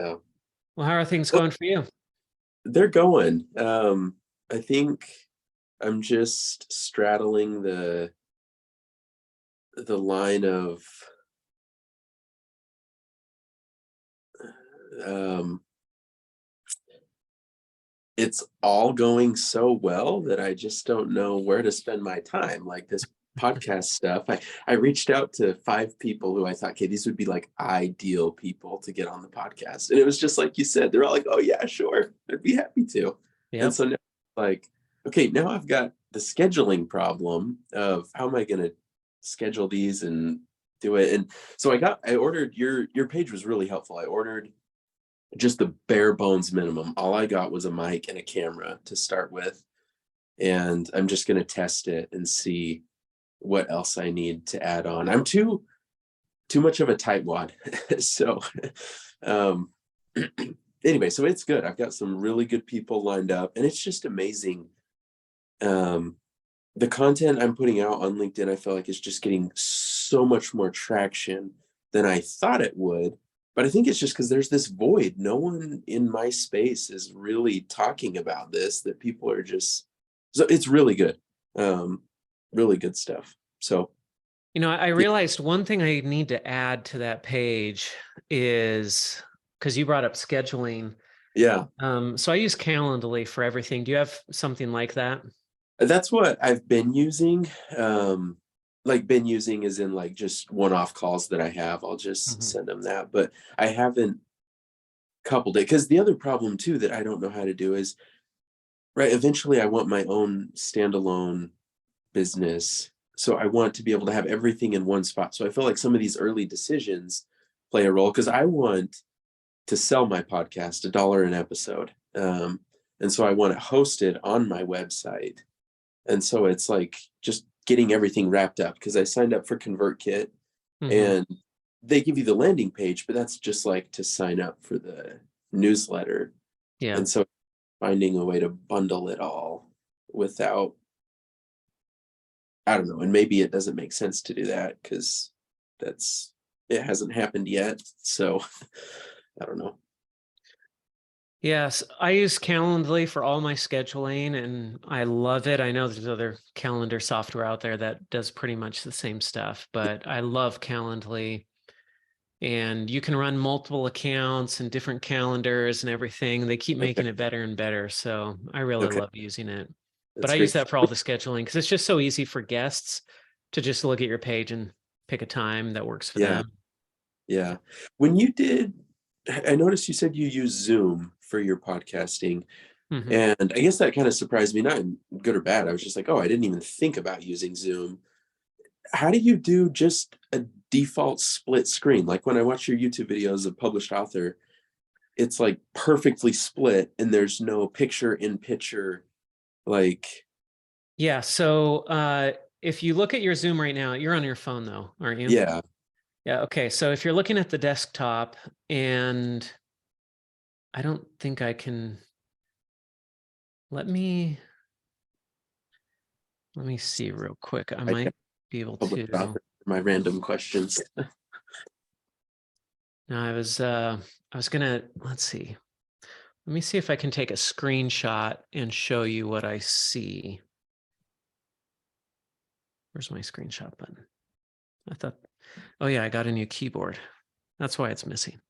Yeah. Well, how are things Well, going for you? they're going. I think I'm just straddling the line of um, it's all going so well that I just don't know where to spend my time. Like this podcast stuff, I reached out to 5 people who I thought, okay, these would be like ideal people to get on the podcast, and it was just like you said, they're all like, oh yeah, sure, I'd be happy to. And Yep. so now, like, okay, now I've got the scheduling problem of how am I going to schedule these and do it. And so I ordered your page was really helpful. I ordered just the bare bones minimum. All I got was a mic and a camera to start with, and I'm just going to test it and see what else I need to add on. I'm too much of a tightwad. So um anyway, so it's good. I've got some really good people lined up, and it's just amazing. Um the content I'm putting out on LinkedIn, I feel like is just getting so much more traction than I thought it would. But I think it's just because there's this void. No one in my space is really talking about this, that people are just, so it's really good. Um, really good stuff. So I yeah, realized one thing I need to add to that page is because you brought up scheduling. yeah. So I use Calendly for everything. Do you have something like that? That's what I've been using. Like been using is in like just one-off calls that I have. I'll just Mhm. send them that. But I haven't coupled it because the other problem too that I don't know how to do is right. Eventually, I want my own standalone business, so I want to be able to have everything in one spot. So I feel like some of these early decisions play a role because I want to sell my podcast $1 an episode, and so I want it hosted on my website. And so it's like just getting everything wrapped up because I signed up for ConvertKit, Mhm. and they give you the landing page, but that's just like to sign up for the newsletter. Yeah. And so finding a way to bundle it all without, I don't know, and maybe it doesn't make sense to do that because it hasn't happened yet. So I don't know. Yes, I use Calendly for all my scheduling and I love it. I know there's other calendar software out there that does pretty much the same stuff, but I love Calendly. And you can run multiple accounts and different calendars and everything. They keep Okay. making it better and better. So I really Okay. love using it. But That's I use great. that for all the scheduling because it's just so easy for guests to just look at your page and pick a time that works for Yeah. them. Yeah. When you did, I noticed you said you use Zoom for your podcasting. Hmm. And I guess that kind of surprised me, not in good or bad. I was just like, oh, I didn't even think about using Zoom. How do you do just a default split screen? Like when I watch your YouTube videos of Published Author, it's like perfectly split and there's no picture in picture. Like, Yeah. So if you look at your Zoom right now, you're on your phone though, aren't you? yeah, Yeah. Okay. So if you're looking at the desktop, and I don't think I can, let me see real quick. I I can might be able Published to. Author for my random questions. No, I was gonna, let's see. Let me see if I can take a screenshot and show you what I see. Where's my screenshot button? I thought, oh yeah, I got a new keyboard. That's why it's missing.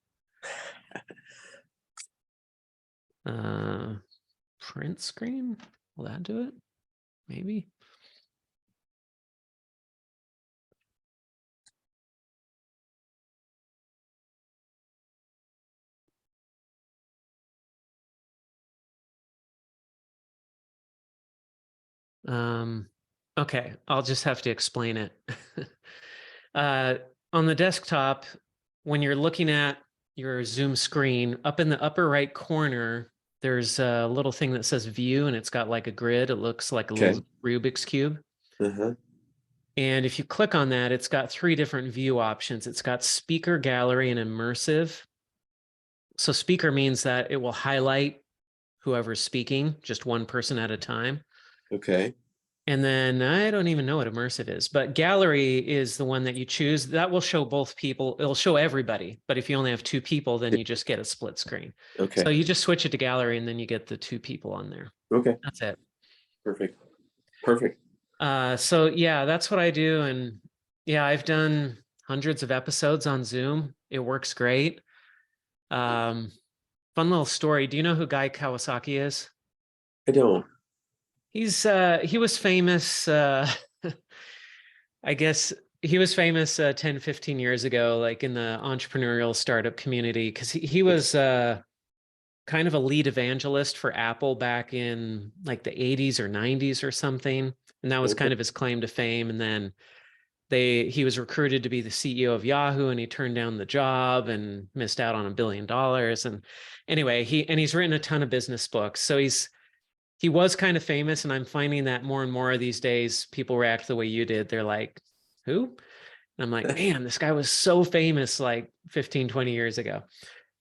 Uh, Print screen? Will that do it? Maybe. Okay, I'll just have to explain it. uh, on the desktop, when you're looking at your Zoom screen, up in the upper right corner, there's a little thing that says view and it's got like a grid. It looks like a Okay. little Rubik's Cube. Uh-huh. And if you click on that, it's got 3 different view options. It's got speaker, gallery, and immersive. So speaker means that it will highlight whoever's speaking, just one person at a time. Okay. And then I don't even know what immersive is, but gallery is the one that you choose. That will show both people. It'll show everybody. But if you only have two people, then you just get a split screen. Okay. So you just switch it to gallery and then you get the two people on there. Okay. That's it. Perfect. Perfect. So yeah, that's what I do. And yeah, I've done hundreds of episodes on Zoom. It works great. Fun little story. Do you know who Guy Kawasaki is? I don't. He was famous, I guess he was famous 10, 15 years ago, like in the entrepreneurial startup community, because he was kind of a lead evangelist for Apple back in like the 80s or 90s or something. And that was kind of his claim to fame. And then he was recruited to be the CEO of Yahoo, and he turned down the job and missed out on $1 billion. And anyway, he's written a ton of business books. So he was kind of famous, and I'm finding that more and more these days, people react the way you did. They're like, who? And I'm like, man, this guy was so famous like 15, 20 years ago.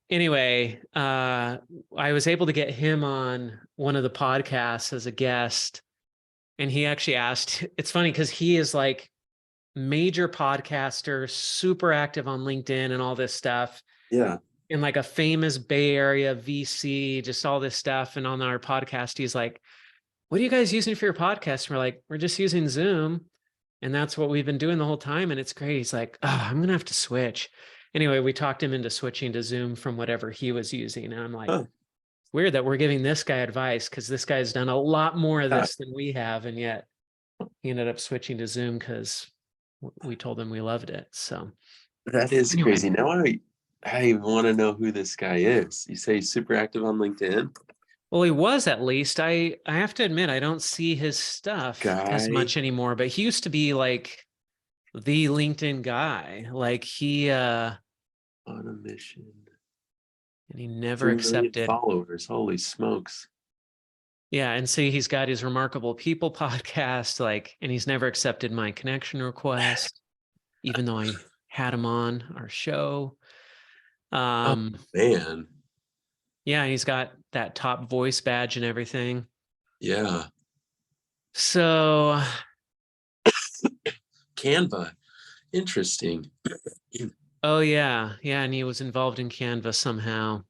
Anyway, I was able to get him on one of the podcasts as a guest. And he actually asked, it's funny because he is like major podcaster, super active on LinkedIn and all this stuff. Yeah. In like a famous Bay Area VC, just all this stuff. And on our podcast, he's like, what are you guys using for your podcast? And we're like, we're just using Zoom. And that's what we've been doing the whole time. And it's great. He's like, oh, I'm going to have to switch. Anyway, we talked him into switching to Zoom from whatever he was using. And I'm like, weird that we're giving this guy advice, because this guy's done a lot more of this than we have. And yet he ended up switching to Zoom because we told him we loved it. So that is crazy. Now I want to know who this guy is. You say he's super active on LinkedIn? Well, he was, at least. I have to admit, I don't see his stuff as much anymore, but he used to be like the LinkedIn guy. Like he on a mission. And he never accepted followers. Holy smokes. Yeah. And see, he's got his Remarkable People podcast, like, and he's never accepted my connection request, even though I had him on our show. Oh, man. Yeah, he's got that top voice badge and everything. Yeah. So Canva. Interesting. Oh yeah. Yeah. And he was involved in Canva somehow.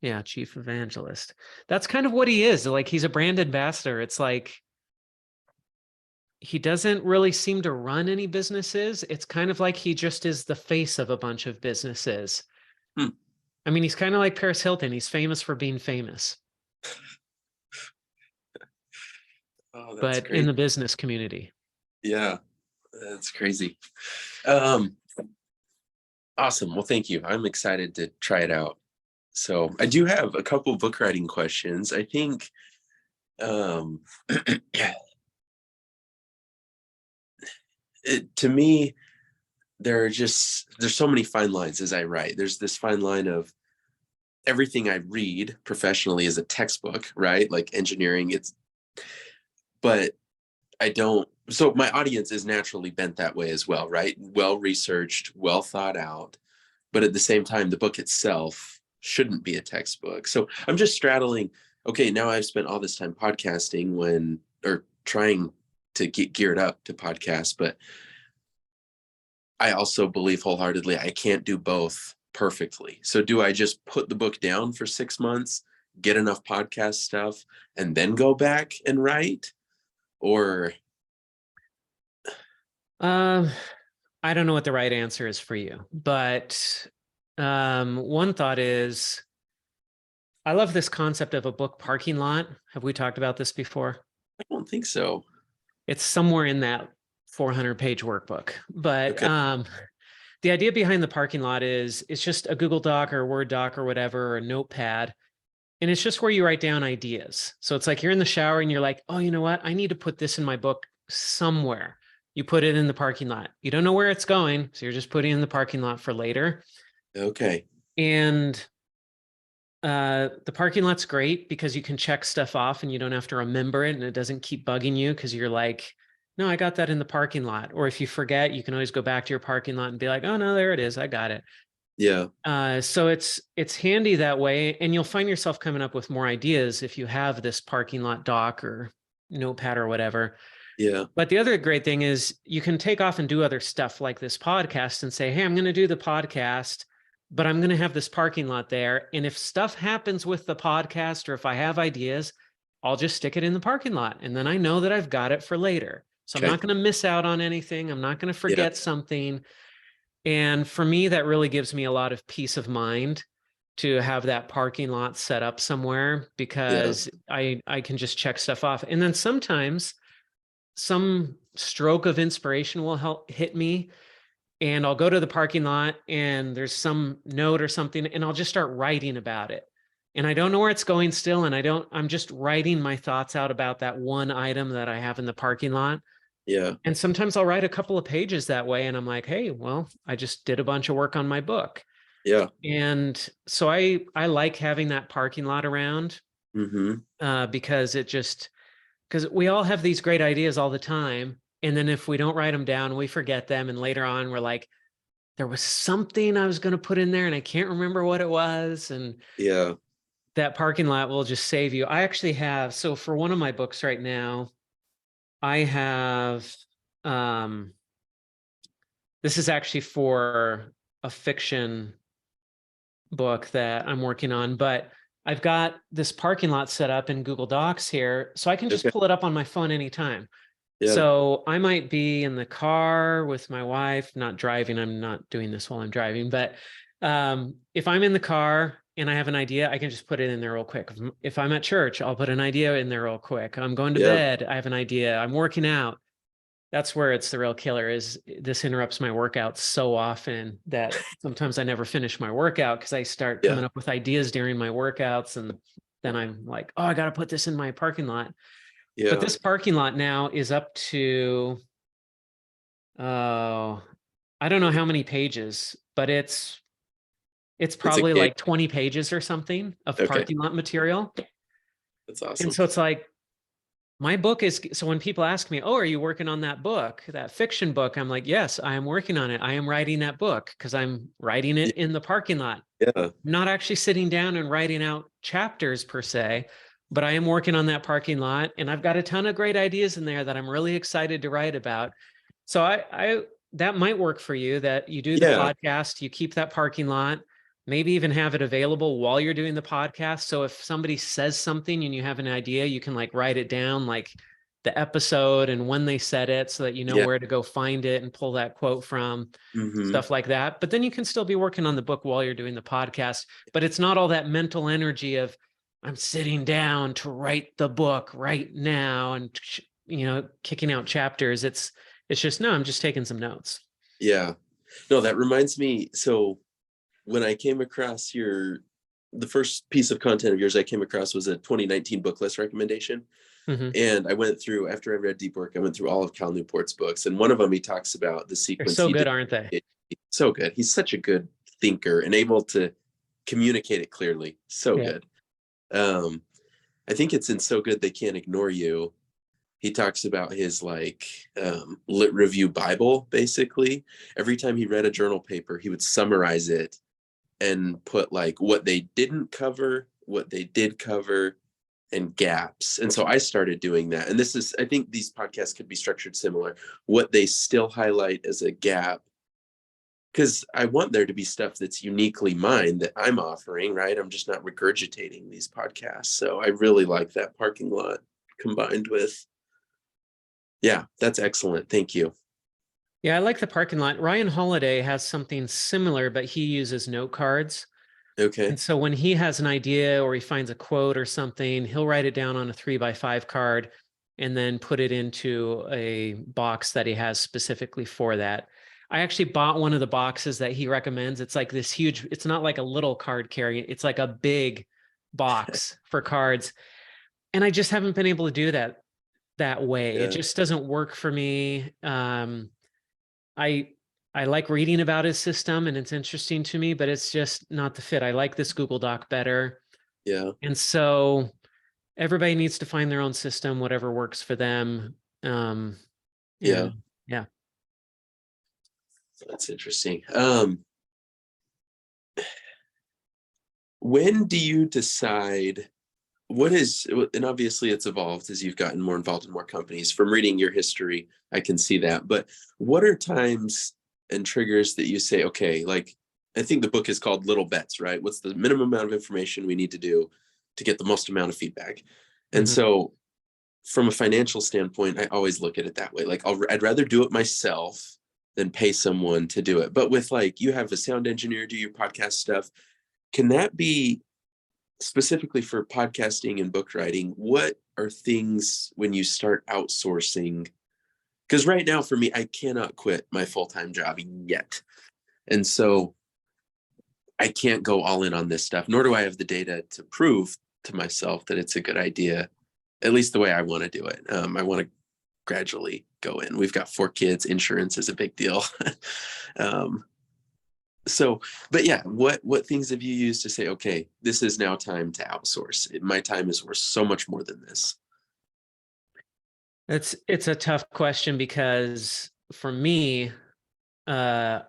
Yeah, chief evangelist. That's kind of what he is. Like, he's a brand ambassador. It's like he doesn't really seem to run any businesses. It's kind of like he just is the face of a bunch of businesses. I mean, he's kind of like Paris Hilton. He's famous for being famous. Oh, that's great. In the business community. Yeah, that's crazy. Awesome. Well, thank you. I'm excited to try it out. So I do have a couple book writing questions. I think to me, there's so many fine lines as I write. There's this fine line of everything I read professionally is a textbook, right? Like engineering, but I don't, so my audience is naturally bent that way as well, right? Well researched, well thought out, but at the same time, the book itself shouldn't be a textbook. So I'm just straddling, okay, now I've spent all this time podcasting or trying to get geared up to podcast, but I also believe wholeheartedly I can't do both perfectly. So do I just put the book down for 6 months, get enough podcast stuff, and then go back and write? Or I don't know what the right answer is for you, but one thought is, I love this concept of a book parking lot. Have we talked about this before? I don't think so. It's somewhere in that 400-page workbook. But the idea behind the parking lot is it's just a Google Doc or a Word doc or whatever, or a notepad. And it's just where you write down ideas. So it's like you're in the shower and you're like, oh, you know what? I need to put this in my book somewhere. You put it in the parking lot. You don't know where it's going, so you're just putting it in the parking lot for later. Okay. And the parking lot's great because you can check stuff off and you don't have to remember it, and it doesn't keep bugging you because you're like, no, I got that in the parking lot. Or if you forget, you can always go back to your parking lot and be like, oh no, there it is. I got it. Yeah. So it's handy that way, and you'll find yourself coming up with more ideas if you have this parking lot doc or notepad or whatever. Yeah. But the other great thing is you can take off and do other stuff like this podcast and say, hey, I'm going to do the podcast, but I'm going to have this parking lot there. And if stuff happens with the podcast or if I have ideas, I'll just stick it in the parking lot. And then I know that I've got it for later. So I'm Okay. not going to miss out on anything. I'm not going to Yeah. forget something. And for me, that really gives me a lot of peace of mind to have that parking lot set up somewhere, Yeah. because I can just check stuff off. And then sometimes some stroke of inspiration will hit me, and I'll go to the parking lot and there's some note or something, and I'll just start writing about it. And I don't know where it's going still. And I'm just writing my thoughts out about that one item that I have in the parking lot. Yeah. And sometimes I'll write a couple of pages that way. And I'm like, hey, well, I just did a bunch of work on my book. Yeah. And so I like having that parking lot around, Mm-hmm. because because we all have these great ideas all the time. And then if we don't write them down, we forget them. And later on, we're like, there was something I was going to put in there and I can't remember what it was. And Yeah. that parking lot will just save you. I actually have, so for one of my books right now, I have, um, this is actually for a fiction book that I'm working on, but I've got this parking lot set up in Google Docs here, so I can just Okay. pull it up on my phone anytime. Yeah. So I might be in the car with my wife, not driving. I'm not doing this while I'm driving, but if I'm in the car and I have an idea, I can just put it in there real quick. If I'm at church, I'll put an idea in there real quick. I'm going to Yeah. bed, I have an idea. I'm working out. That's where it's the real killer. Is this interrupts my workout so often that sometimes I never finish my workout because I start Yeah. coming up with ideas during my workouts, and then I'm like, oh, I got to put this in my parking lot. But Yeah. this parking lot now is up to, oh, I don't know how many pages, but it's It's a probably game. like 20 pages or something of Okay. parking lot material. That's And awesome. so it's like, my book is, so when people ask me, oh, are you working on that book, that fiction book? I'm like, yes, I am working on it. I am writing that book because I'm writing Yeah. it in the parking lot. Yeah. I'm not actually sitting down and writing out chapters per se, but I am working on that parking lot, and I've got a ton of great ideas in there that I'm really excited to write about. So I that might work for you, that you do the Yeah. podcast, you keep that parking lot, maybe even have it available while you're doing the podcast. So if somebody says something and you have an idea, you can like write it down, like the episode and when they said it, so that you know Yeah. where to go find it and pull that quote from, Mm-hmm. stuff like that. But then you can still be working on the book while you're doing the podcast. But it's not all that mental energy of, I'm sitting down to write the book right now and, kicking out chapters. It's just, no, I'm just taking some notes. Yeah. No, that reminds me. So when I came across the first piece of content of yours I came across was a 2019 book list recommendation. Mhm. And I went through, after I read Deep Work, I went through all of Cal Newport's books. And one of them, he talks about the They're sequence so he good, did. aren't they? So good. He's such a good thinker and able to communicate it clearly. So Yeah. good. I think it's in So Good They Can't Ignore You. He talks about his lit review Bible, basically. Every time he read a journal paper, he would summarize it and put like what they didn't cover, what they did cover, and gaps. And so I started doing that. And I think these podcasts could be structured similar. What they still highlight as a gap, because I want there to be stuff that's uniquely mine that I'm offering, right? I'm just not regurgitating these podcasts. So I really like that parking lot combined with, yeah, that's excellent. Thank you. Yeah, I like the parking lot. Ryan Holiday has something similar, but he uses note cards. Okay. And so when he has an idea or he finds a quote or something, he'll write it down on a 3x5 card and then put it into a box that he has specifically for that. I actually bought one of the boxes that he recommends. It's like this huge, it's not like a little card carrying, it's like a big box for cards. And I just haven't been able to do that way. It Yeah. just doesn't work for me. I I like reading about his system and it's interesting to me, but it's just not the fit. I like this Google Doc better. Yeah. And so everybody needs to find their own system, whatever works for them. Yeah. And yeah. That's interesting. When do you decide and obviously it's evolved as you've gotten more involved in more companies. From reading your history, I can see that. But what are times and triggers that you say, okay, like, I think the book is called Little Bets, right? What's the minimum amount of information we need to do to get the most amount of feedback? And Mhm. so from a financial standpoint, I always look at it that way. Like, I'd rather do it myself than pay someone to do it. But with, like, you have a sound engineer do your podcast stuff. Can that be specifically for podcasting and book writing? What are things when you start outsourcing? Because right now for me, I cannot quit my full-time job yet. And so I can't go all in on this stuff, nor do I have the data to prove to myself that it's a good idea, at least the way I want to do it. I want to gradually go in. We've got 4 kids. Insurance is a big deal. um, so, but yeah, what things have you used to say, okay, this is now time to outsource? My time is worth so much more than this. It's a tough question because for me, uh,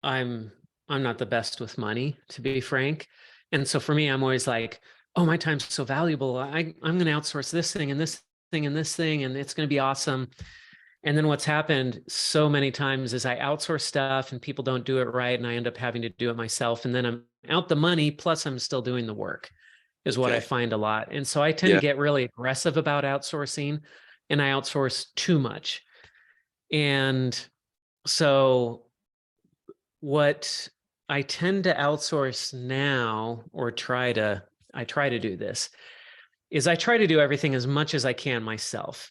I'm I'm not the best with money, to be frank. And so for me, I'm always like, oh, my time's so valuable. I'm going to outsource this thing and this thing and this thing, and it's going to be awesome. And then what's happened so many times is I outsource stuff and people don't do it right, and I end up having to do it myself. And then I'm out the money, plus I'm still doing the work, is what I Okay. find a lot. And so I tend to Yeah. get really aggressive about outsourcing, and I outsource too much. And so what I tend to outsource now, or I try to do this, is I try to do everything as much as I can myself.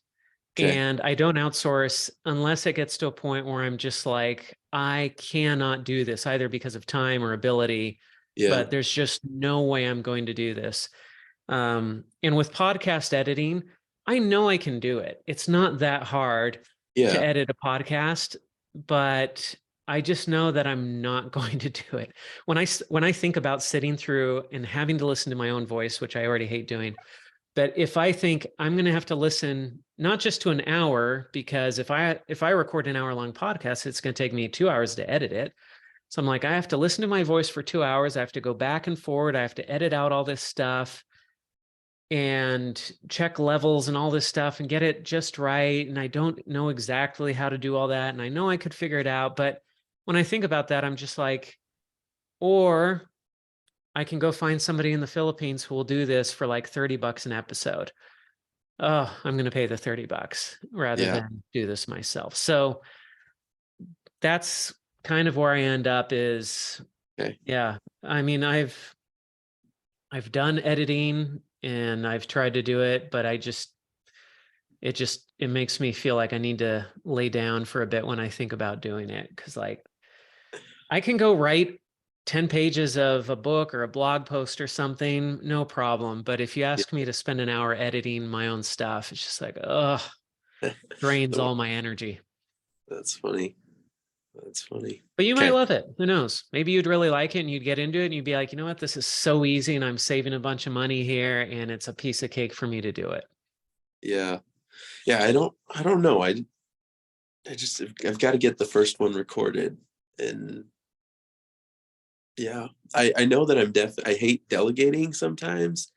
Okay. And I don't outsource unless it gets to a point where I'm just like, I cannot do this either because of time or ability, Yeah. but there's just no way I'm going to do this. And with podcast editing, I know I can do it. It's not that hard to Yeah. edit a podcast, but I just know that I'm not going to do it. When I think about sitting through and having to listen to my own voice, which I already hate doing, but if I think I'm going to have to listen not just to an hour, because if I record an hour-long podcast, it's going to take me 2 hours to edit it. So I'm like, I have to listen to my voice for 2 hours. I have to go back and forward. I have to edit out all this stuff and check levels and all this stuff and get it just right. And I don't know exactly how to do all that. And I know I could figure it out. But when I think about that, I'm just like, or I can go find somebody in the Philippines who will do this for like $30 an episode. Oh, I'm going to pay the $30 rather Yeah. than do this myself. So that's kind of where I end up is, Okay. yeah. I mean, I've done editing and I've tried to do it, but it makes me feel like I need to lay down for a bit when I think about doing it. Cause like I can go write 10 pages of a book or a blog post or something, no problem. But if you Yeah. ask me to spend an hour editing my own stuff, it's just like, ugh, drains Oh, all my energy. that's funny. That's funny. But you might Okay. love it. Who knows? Maybe you'd really like it and you'd get into it and you'd be like, you know what? This is so easy and I'm saving a bunch of money here and it's a piece of cake for me to do it. Yeah. Yeah. I don't know. I've got to get the first one recorded. And yeah, I know that I hate delegating sometimes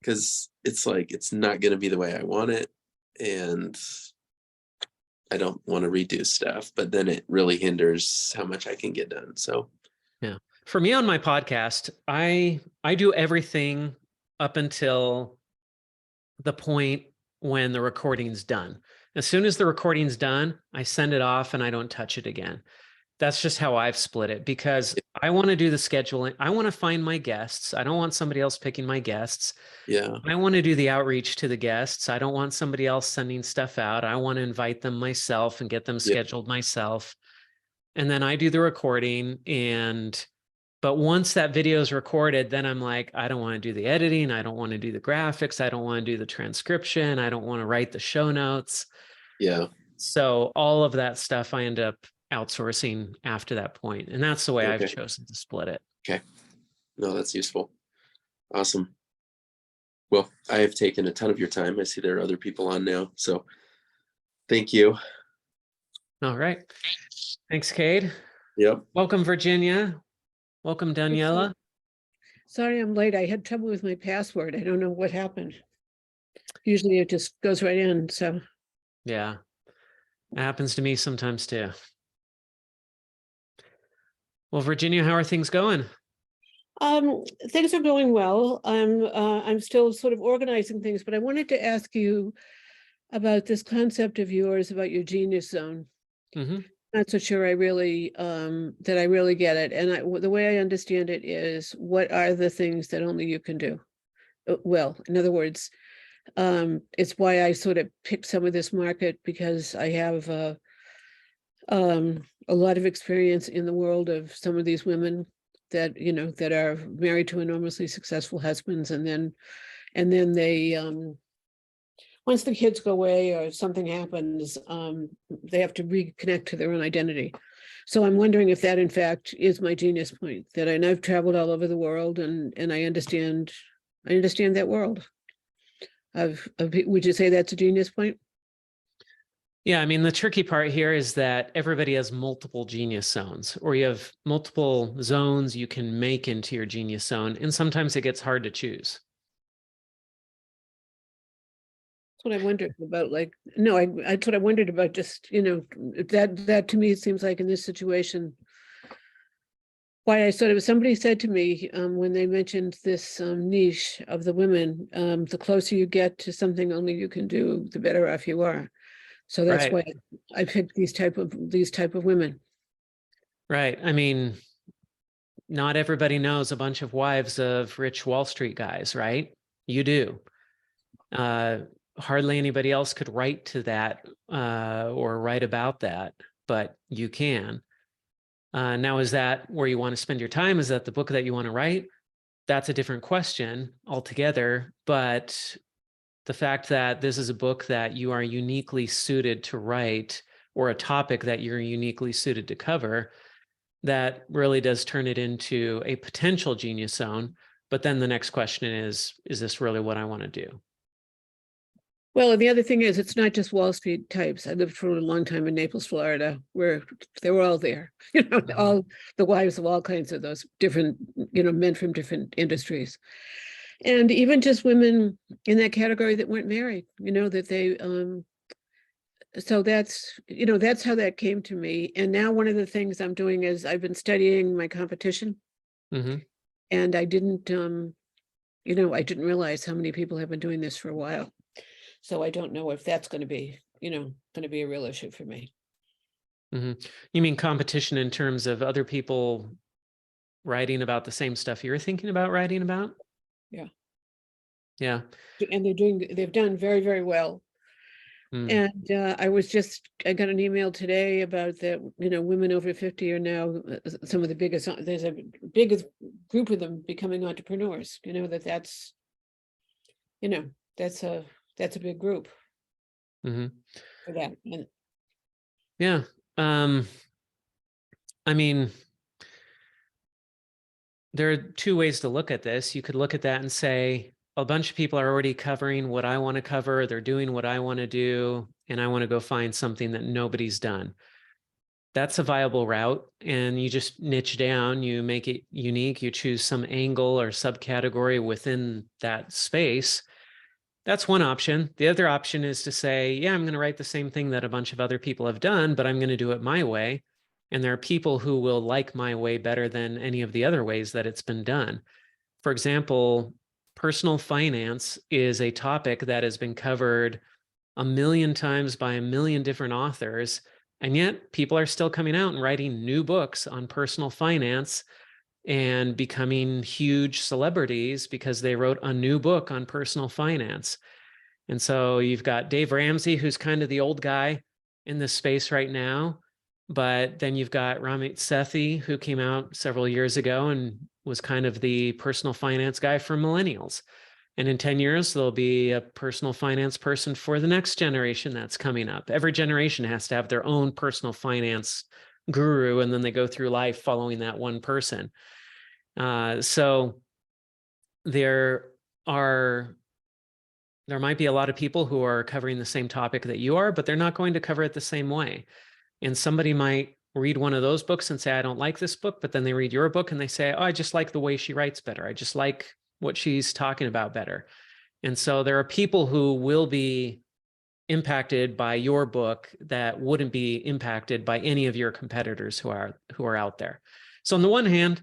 because it's like, it's not going to be the way I want it. And I don't want to redo stuff, but then it really hinders how much I can get done. So Yeah. For me on my podcast, I do everything up until the point when the recording's done. As soon as the recording's done, I send it off and I don't touch it again. That's just how I've split it because I want to do the scheduling. I want to find my guests. I don't want somebody else picking my guests. yeah. I want to do the outreach to the guests. I don't want somebody else sending stuff out. I want to invite them myself and get them Yeah. scheduled myself. And then I do the recording but once that video is recorded, then I'm like, I don't want to do the editing. I don't want to do the graphics. I don't want to do the transcription. I don't want to write the show notes. Yeah. So all of that stuff I end up outsourcing after that point. And that's the way I've Okay. chosen to split it. Okay. No, that's useful. Awesome. Well, I have taken a ton of your time. I see there are other people on now. So thank you. All right. Thanks, Cade. Yep. Welcome, Virginia. Welcome, Daniela. Sorry I'm late. I had trouble with my password. I don't know what happened. Usually it just goes right in, so. Yeah, it happens to me sometimes too. Well, Virginia, how are things going? Things are going well. I'm still sort of organizing things, but I wanted to ask you about this concept of yours about your genius zone. Mm-hmm. Not so sure I really that I really get it. And the way I understand it is, what are the things that only you can do? Well, in other words, it's why I sort of picked some of this market, because I have a lot of experience in the world of some of these women that, you know, that are married to enormously successful husbands, and then they once the kids go away or something happens, they have to reconnect to their own identity. So I'm wondering if that in fact is my genius point, that and I've traveled all over the world, and I understand that world. Would you say that's a genius point? Yeah, I mean, the tricky part here is that everybody has multiple genius zones, or you have multiple zones you can make into your genius zone, and sometimes it gets hard to choose. That's what I wondered about. Like, no, that's what I wondered about. Just, you know, that to me, it seems like in this situation, why I sort of, somebody said to me when they mentioned this niche of the women, the closer you get to something only you can do, the better off you are. So that's Right. why I picked these type of women. Right. I mean, not everybody knows a bunch of wives of rich Wall Street guys, right? You do. Hardly anybody else could write to that or write about that, but you can. Now, is that where you want to spend your time? Is that the book that you want to write? That's a different question altogether. But the fact that this is a book that you are uniquely suited to write, or a topic that you're uniquely suited to cover, that really does turn it into a potential genius zone. But then the next question is this really what I want to do? Well, and the other thing is, it's not just Wall Street types. I lived for a long time in Naples, Florida, where they were all there, you know, all the wives of all kinds of those different, you know, men from different industries. And even just women in that category that weren't married, you know, that they, so that's, you know, that's how that came to me. And now one of the things I'm doing is I've been studying my competition, Mm-hmm. and I didn't, you know, I didn't realize how many people have been doing this for a while. So I don't know if that's going to be, you know, going to be a real issue for me. Mm-hmm. You mean competition in terms of other people writing about the same stuff you're thinking about writing about? Yeah. Yeah. And they've done very, very well. Mm. And I got an email today about that, you know, women over 50 are now some of the biggest, there's a biggest group of them becoming entrepreneurs, you know, that's, you know, that's a big group Mm-hmm. for that. And Yeah. I mean, there are two ways to look at this. You could look at that and say, a bunch of people are already covering what I want to cover. They're doing what I want to do, and I want to go find something that nobody's done. That's a viable route. And you just niche down, you make it unique, you choose some angle or subcategory within that space. That's one option. The other option is to say, yeah, I'm going to write the same thing that a bunch of other people have done, but I'm going to do it my way. And there are people who will like my way better than any of the other ways that it's been done. For example, personal finance is a topic that has been covered a million times by a million different authors. And yet people are still coming out and writing new books on personal finance and becoming huge celebrities because they wrote a new book on personal finance. And so you've got Dave Ramsey, who's kind of the old guy in this space right now. But then you've got Ramit Sethi, who came out several years ago and was kind of the personal finance guy for millennials. And in 10 years, there'll be a personal finance person for the next generation that's coming up. Every generation has to have their own personal finance guru, and then they go through life following that one person. So there might be a lot of people who are covering the same topic that you are, but they're not going to cover it the same way. And somebody might read one of those books and say, I don't like this book, but then they read your book and they say, oh, I just like the way she writes better. I just like what she's talking about better. And so there are people who will be impacted by your book that wouldn't be impacted by any of your competitors who are out there. So on the one hand,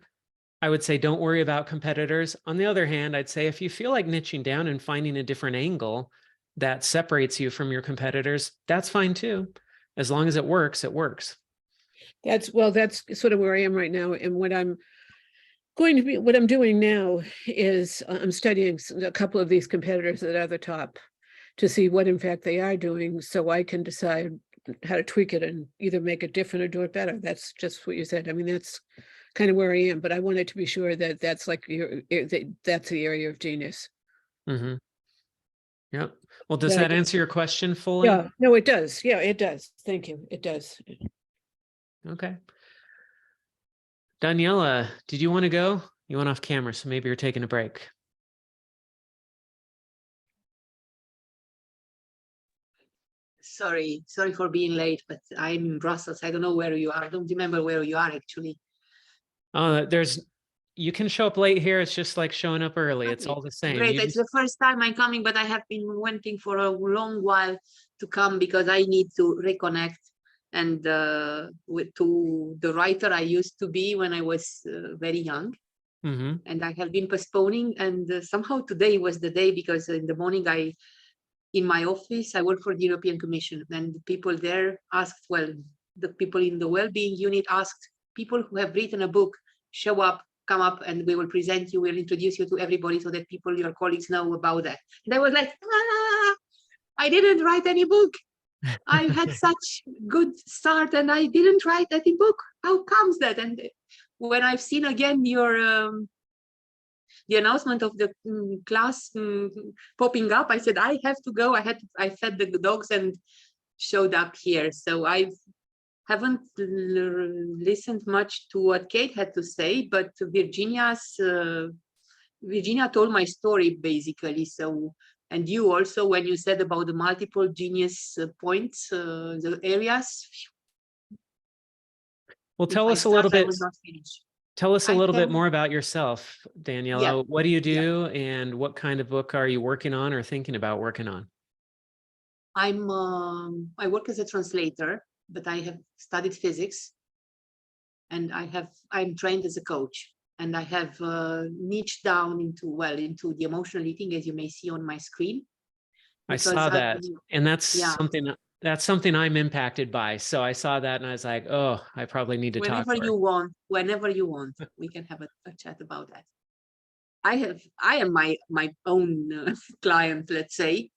I would say don't worry about competitors. On the other hand, I'd say if you feel like niching down and finding a different angle that separates you from your competitors, that's fine too. As long as it works, it works. That's sort of where I am right now. And what I'm doing now is I'm studying a couple of these competitors that are the top to see what in fact they are doing, so I can decide how to tweak it and either make it different or do it better. That's just what you said. I mean, that's kind of where I am, but I wanted to be sure that that's like that's the area of genius. Mm-hmm. Yep. Well, does that answer your question fully? Yeah, no, it does. Yeah, it does. Thank you. It does. Okay. Daniela, did you want to go? You went off camera, so maybe you're taking a break. Sorry for being late, but I'm in Brussels. I don't know where you are. I don't remember where you are actually. Oh, you can show up late here. It's just like showing up early. Okay. It's all the same. Great. It's the first time I'm coming, but I have been waiting for a long while to come because I need to reconnect and to the writer I used to be when I was very young. Mm-hmm. And I have been postponing, and somehow today was the day, because in the morning in my office, I work for the European Commission, and the people there asked, well, the people in the well-being unit asked people who have written a book, show up, come up, and we will present you, we'll introduce you to everybody so that people, your colleagues, know about that. And I was like, I didn't write any book. I had such good start and I didn't write any book. How comes that? And when I've seen again your the announcement of the class popping up, I said, I have to go. I fed the dogs and showed up here. So I haven't listened much to what Kate had to say, but Virginia told my story basically. So, and you also, when you said about the multiple genius points, the areas. Well, tell us a little bit. Tell us a little bit more about yourself, Daniela. Yeah. What do you do, and what kind of book are you working on or thinking about working on? I work as a translator, but I have studied physics, and I'm trained as a coach, and I have niched down into the emotional eating, as you may see on my screen. I saw that, and that's something I'm impacted by. So I saw that and I was like, oh, I probably need to talk to her. Whenever you want, we can have a chat about that. I am my own client, let's say,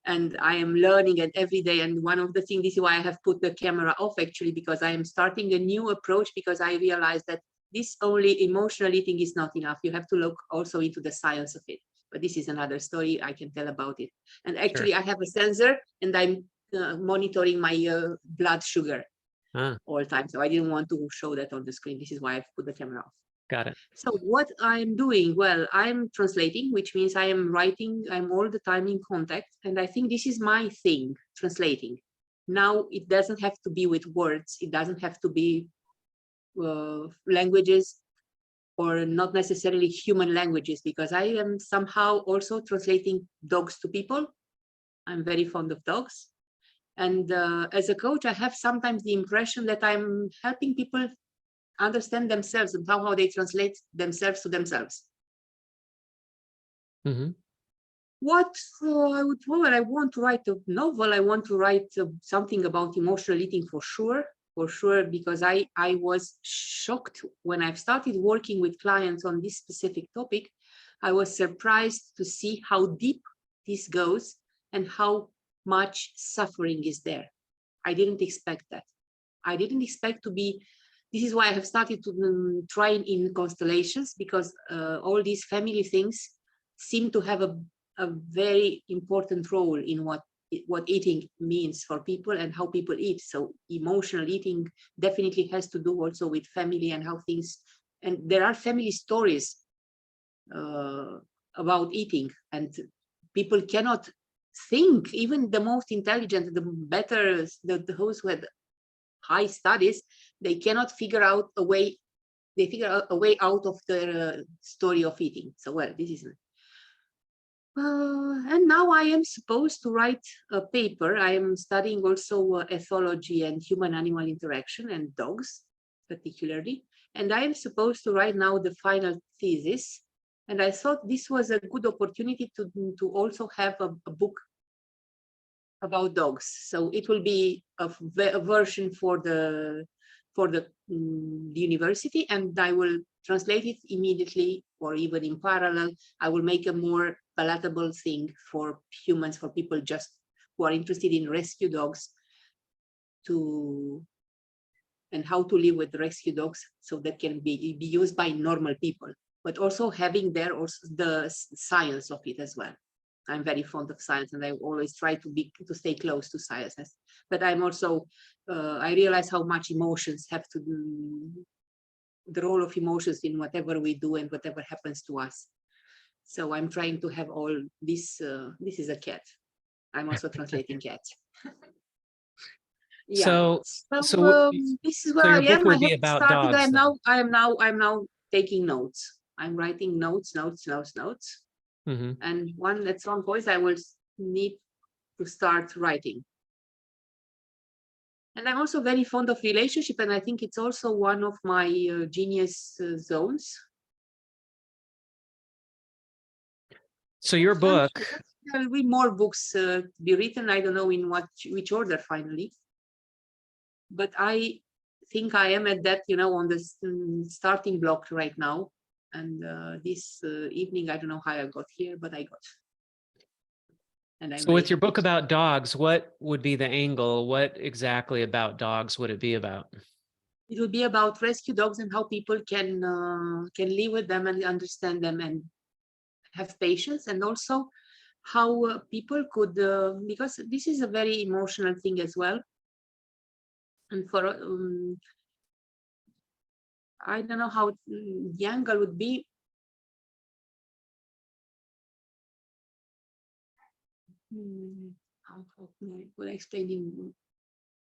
and I am learning it every day. And one of the things, this is why I have put the camera off actually, because I am starting a new approach, because I realized that this only emotional eating is not enough. You have to look also into the science of it. But this is another story I can tell about it. And actually, sure. I have a sensor, and I'm monitoring my blood sugar all the time. So I didn't want to show that on the screen. This is why I've put the camera off. Got it. So what I'm doing, well, I'm translating, which means I am writing. I'm all the time in contact. And I think this is my thing, translating. Now, it doesn't have to be with words. It doesn't have to be languages, or not necessarily human languages, because I am somehow also translating dogs to people. I'm very fond of dogs. And as a coach, I have sometimes the impression that I'm helping people understand themselves and how they translate themselves to themselves. Mm-hmm. I want to write a novel. I want to write something about emotional eating for sure, because I was shocked when I started working with clients on this specific topic. I was surprised to see how deep this goes and how much suffering is there. I didn't expect that. I didn't expect to be. This is why I have started to try in constellations, because all these family things seem to have a very important role in what eating means for people and how people eat. So emotional eating definitely has to do also with family and how things, and there are family stories about eating, and people cannot think, even the most intelligent, the better, those who had high studies, they cannot figure out a way. They figure out a way out of their story of eating. So, well, this is. And now I am supposed to write a paper. I am studying also ethology and human-animal interaction and dogs, particularly. And I am supposed to write now the final thesis. And I thought this was a good opportunity to also have a book about dogs. So it will be a version for the university, and I will translate it immediately, or even in parallel. I will make a more palatable thing for humans, for people just who are interested in rescue dogs, and how to live with rescue dogs, so that can be used by normal people, but also having there also the science of it as well. I'm very fond of science, and I always try to stay close to science. But I'm also, I realize how much emotions have to do, the role of emotions in whatever we do and whatever happens to us. So I'm trying to have all this. This is a cat. I'm also translating cats. Yeah. So this is where I am. I have started. I'm now taking notes. I'm writing notes. Mm-hmm. And at some point I will need to start writing. And I'm also very fond of relationship, and I think it's also one of my genius zones. So your book. There will be more books to be written. I don't know in which order finally, but I think I am at that, on the starting block right now. And this evening, I don't know how I got here, but I got. And So with your book about dogs, what would be the angle? What exactly about dogs would it be about? It will be about rescue dogs and how people can live with them and understand them and have patience, and also how people could, because this is a very emotional thing as well. And for I don't know how the angle would be. How could I explain it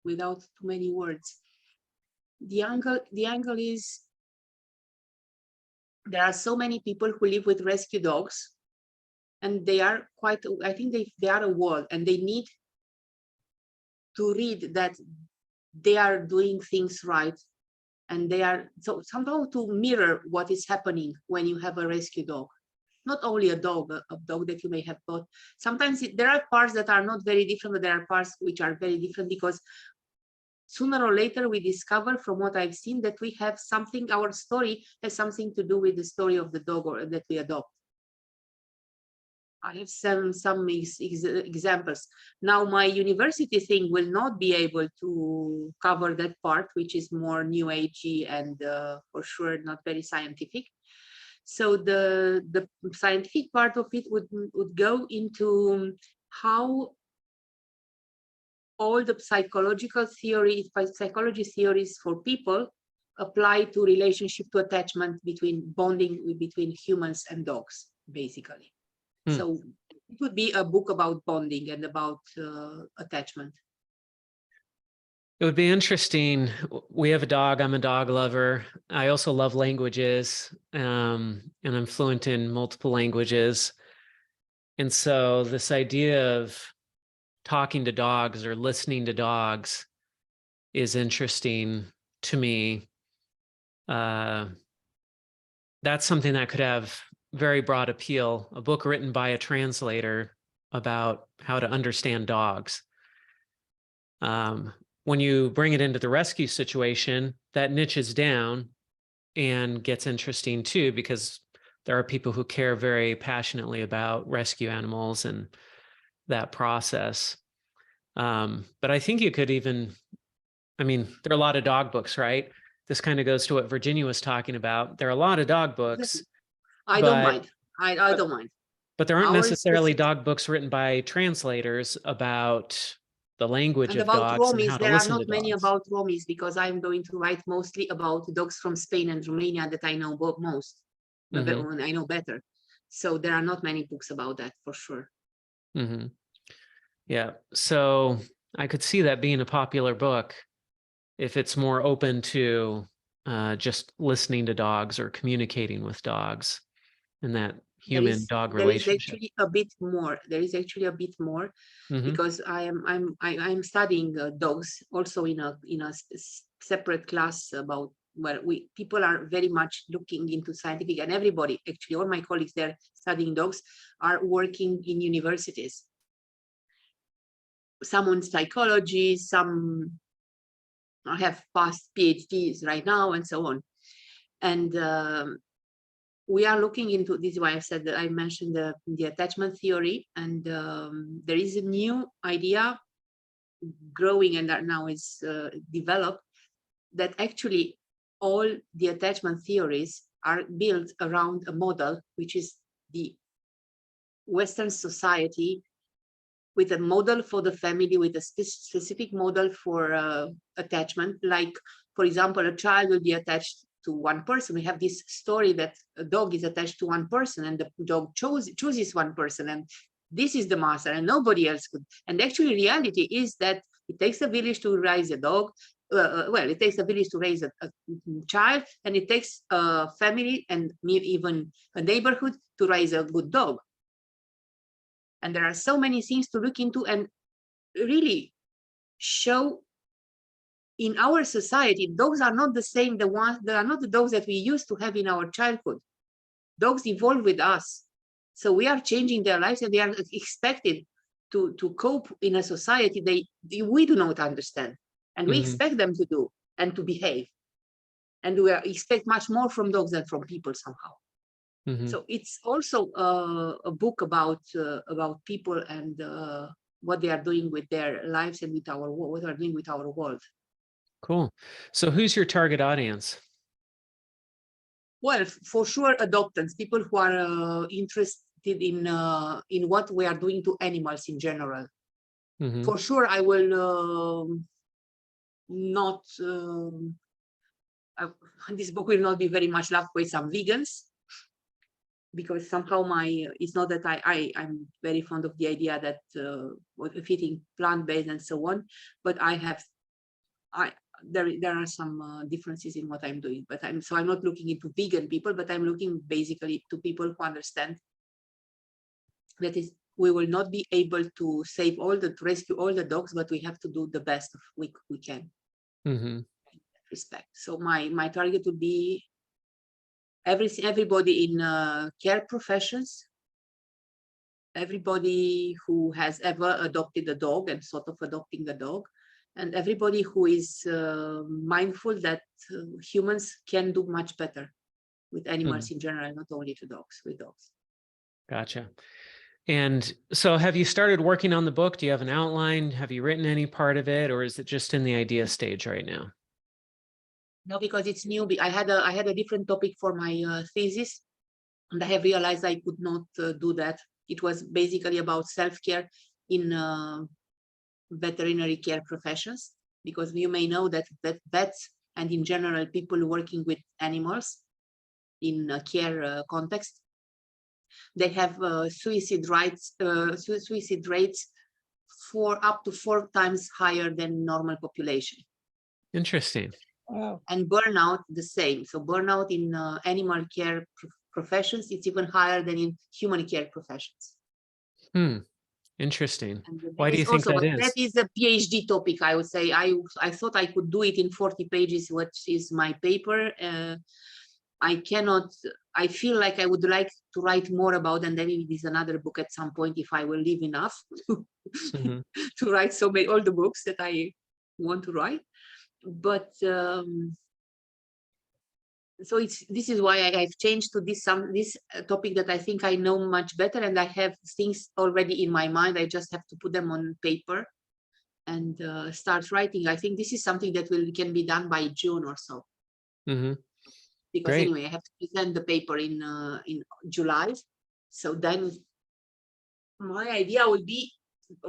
without too many words? The angle is, there are so many people who live with rescue dogs, and they are quite, I think they are a world, and they need to read that they are doing things right, and they are so somehow to mirror what is happening when you have a rescue dog. Not only a dog that you may have bought. Sometimes there are parts that are not very different, but there are parts which are very different, because sooner or later we discover, from what I've seen, that we have something, our story has something to do with the story of the dog that we adopt. I have some examples. Now my university thing will not be able to cover that part, which is more new agey and for sure not very scientific. So the scientific part of it would go into how all the psychology theories for people apply to relationship, to attachment, bonding between humans and dogs, basically. So it would be a book about bonding and about attachment. It would be interesting. We have a dog. I'm a dog lover. I also love languages, and I'm fluent in multiple languages. And so this idea of talking to dogs or listening to dogs is interesting to me. That's something that could have very broad appeal. A book written by a translator about how to understand dogs. When you bring it into the rescue situation, that niches down and gets interesting too, because there are people who care very passionately about rescue animals and that process. But I think you could even, there are a lot of dog books, right? This kind of goes to what Virginia was talking about. There are a lot of dog books. I don't mind. I don't mind. But there aren't necessarily dog books written by translators about the language of dogs and how to listen to dogs. There are not many about Romies, because I'm going to write mostly about dogs from Spain and Romania that I know most. Mm-hmm. I know better. So there are not many books about that, for sure. Mm-hmm. Yeah. So I could see that being a popular book. if it's more open to just listening to dogs or communicating with dogs and that human-dog there is relationship. actually a bit more. There is actually a bit more Mhm. because I'm studying dogs also in a separate class about where people are very much looking into scientific, and everybody, actually all my colleagues there studying dogs are working in universities. Some on psychology, some have passed PhDs right now, and so on. And we are looking into, this is why I said that I mentioned the attachment theory, and there is a new idea growing and that now is developed, that actually all the attachment theories are built around a model, which is the Western society, with a model for the family, with a specific model for attachment. Like, for example, a child will be attached to one person. We have this story that a dog is attached to one person, and the dog chooses one person, and this is the master, and nobody else could. And actually, reality is that it takes a village to raise a dog. Well, it takes a village to raise a child, and it takes a family and even a neighborhood to raise a good dog. And there are so many things to look into and really show in our society, dogs are not the same, they are not the dogs that we used to have in our childhood. Dogs evolve with us. So we are changing their lives, and they are expected to cope in a society we do not understand. And we expect them to do and to behave. And we expect much more from dogs than from people somehow. So it's also a book about people and what they are doing with their lives and with what they are doing with our world. Cool. So who's your target audience? Well, for sure, adoptants, people who are interested in what we are doing to animals in general. For sure, I will not. This book will not be very much loved by some vegans, because somehow it's not that I'm very fond of the idea that eating plant-based and so on, but there are some differences in what I'm doing. But I'm not looking into vegan people, but I'm looking basically to people who understand that we will not be able to rescue all the dogs, but we have to do the best we can. Respect. So my target would be everybody in care professions, everybody who has ever adopted a dog and thought of adopting a dog, and everybody who is mindful that humans can do much better with animals in general, not only with dogs. Gotcha. And so have you started working on the book? Do you have an outline? Have you written any part of it, or is it just in the idea stage right now? No, because it's new. I had a different topic for my thesis, and I have realized I could not do that. It was basically about self-care in veterinary care professions, because you may know that vets and in general people working with animals in a care context, they have suicide rates up to 4 times higher than normal population. Interesting. Wow. And burnout the same. So burnout in animal care professions, it's even higher than in human care professions. Interesting. And why do you think that is? That is a PhD topic, I would say. I thought I could do it in 40 pages, which is my paper. I cannot. I feel like I would like to write more about, and then it is another book at some point if I will live enough to write all the books that I want to write. But so this is why I've changed to this topic that I think I know much better, and I have things already in my mind. I just have to put them on paper and start writing. I think this is something that can be done by June or so. Because Great. anyway, I have to present the paper in July. So then my idea would be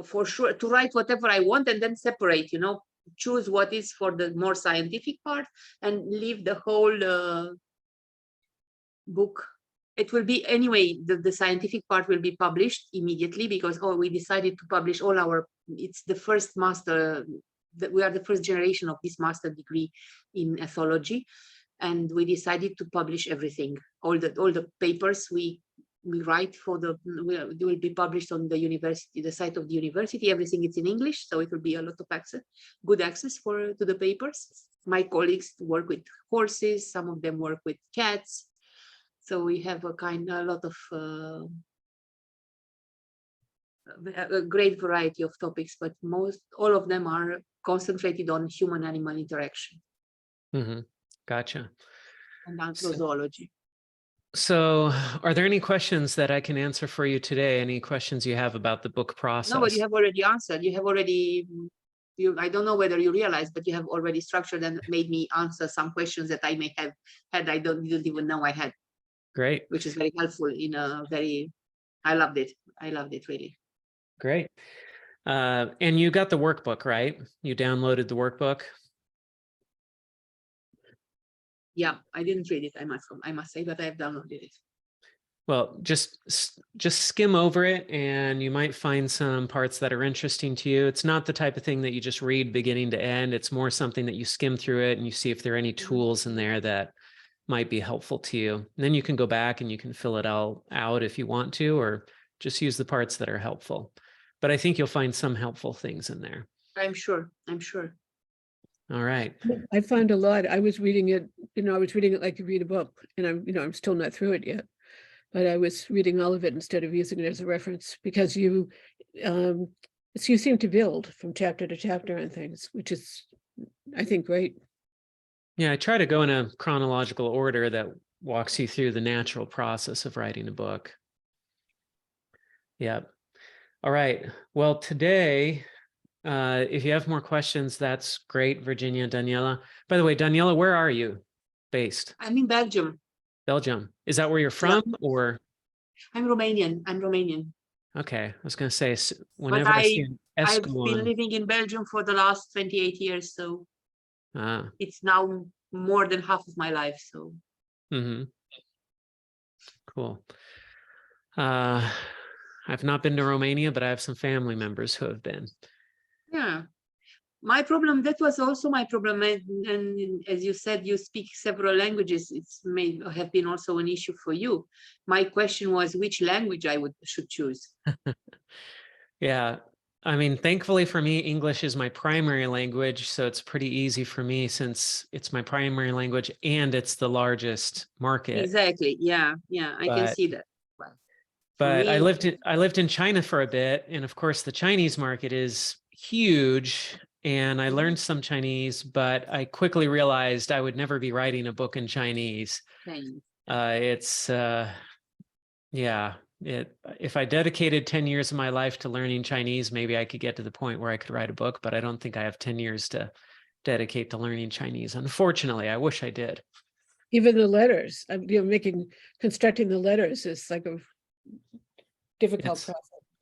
for sure to write whatever I want and then separate, choose what is for the more scientific part and leave the whole book. It will be anyway, the scientific part will be published immediately, because we decided to publish it's the first master we are the first generation of this master degree in ethology, and we decided to publish everything. All the papers we write will be published on the university, the site of the university. Everything is in English, so it will be a lot of good access to the papers. My colleagues work with horses, some of them work with cats. So we have a lot of a great variety of topics, but all of them are concentrated on human-animal interaction. Mm-hmm. Gotcha. And anthrozoology. So are there any questions that I can answer for you today? Any questions you have about the book process? No, but you have already answered. You have already, I don't know whether you realize, but you have already structured and made me answer some questions that I may have had. I didn't even know I had. Great. Which is very helpful I loved it. I loved it, really. Great. And you got the workbook, right? You downloaded the workbook? Yeah, I didn't read it, I must say, but I have downloaded it. Well, just skim over it and you might find some parts that are interesting to you. It's not the type of thing that you just read beginning to end. It's more something that you skim through it and you see if there are any tools in there that might be helpful to you. And then you can go back and you can fill it all out if you want to, or just use the parts that are helpful. But I think you'll find some helpful things in there. I'm sure. All right. I found a lot. I was reading it, I was reading it like you read a book, and I'm still not through it yet, but I was reading all of it instead of using it as a reference, because you seem to build from chapter to chapter and things, which is, I think, great. Yeah, I try to go in a chronological order that walks you through the natural process of writing a book. Yeah. All right. Well, today, if you have more questions, that's great, Virginia, Daniela. By the way, Daniela, where are you based? I'm in Belgium. Belgium. Is that where you're from, or? I'm Romanian. Okay, I was going to say, whenever I see an I've Esco been on, living in Belgium for the last 28 years, so it's now more than half of my life. So. Cool. I've not been to Romania, but I have some family members who have been. Yeah. My problem, that was also my problem. And as you said, you speak several languages. It's may have been also an issue for you. My question was which language I should choose. Yeah. I mean, thankfully for me, English is my primary language. So it's pretty easy for me since it's my primary language and it's the largest market. Exactly. Yeah. I can see that. But I lived in China for a bit. And of course, the Chinese market is huge. And I learned some Chinese, but I quickly realized I would never be writing a book in Chinese. If I dedicated 10 years of my life to learning Chinese, maybe I could get to the point where I could write a book, but I don't think I have 10 years to dedicate to learning Chinese. Unfortunately, I wish I did. Even the letters, constructing the letters is like a difficult process.